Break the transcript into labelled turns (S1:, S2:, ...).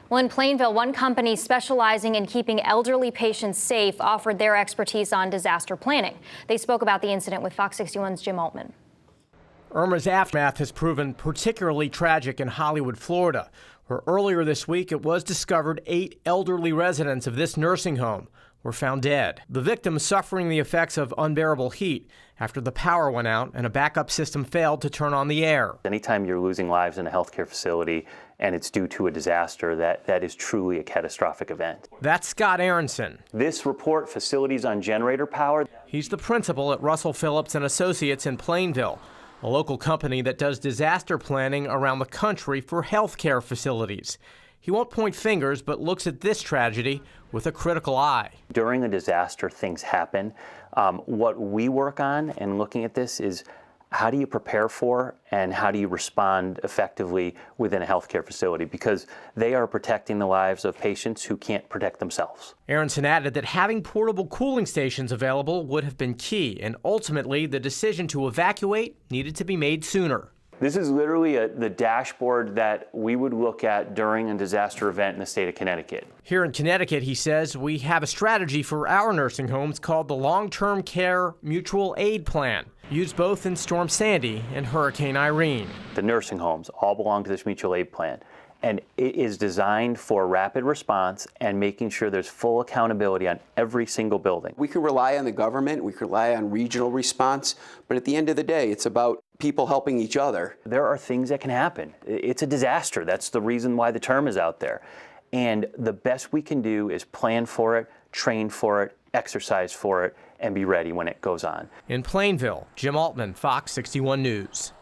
S1: Well, in Plainville, one company specializing in keeping elderly patients safe offered their expertise on disaster planning. They spoke about the incident with Fox 61's Jim Altman.
S2: Irma's aftermath has proven particularly tragic in Hollywood, Florida, where earlier this week it was discovered 8 elderly residents of this nursing home were found dead. The victims suffering the effects of unbearable heat after the power went out and a backup system failed to turn on the air.
S3: Anytime you're losing lives in a healthcare facility and it's due to a disaster, that is truly a catastrophic event.
S2: That's Scott Aronson.
S3: This report, facilities on generator power.
S2: He's the principal at Russell Phillips and Associates in Plainville, a local company that does disaster planning around the country for healthcare facilities. He won't point fingers, but looks at this tragedy with a critical eye.
S3: During a disaster, things happen. What we work on in looking at this is how do you prepare for and how do you respond effectively within a healthcare facility, because they are protecting the lives of patients who can't protect themselves.
S2: Aronson added that having portable cooling stations available would have been key, and ultimately the decision to evacuate needed to be made sooner.
S3: This is literally the dashboard that we would look at during a disaster event in the state of Connecticut.
S2: Here in Connecticut, he says, we have a strategy for our nursing homes called the Long-Term Care Mutual Aid Plan, used both in Storm Sandy and Hurricane Irene.
S3: The nursing homes all belong to this mutual aid plan, and it is designed for rapid response and making sure there's full accountability on every single building.
S4: We can rely on the government, we can rely on regional response, but at the end of the day, it's about people helping each other.
S3: There are things that can happen. It's a disaster. That's the reason why the term is out there. And the best we can do is plan for it, train for it, exercise for it, and be ready when it goes on.
S2: In Plainville, Jim Altman, Fox 61 News.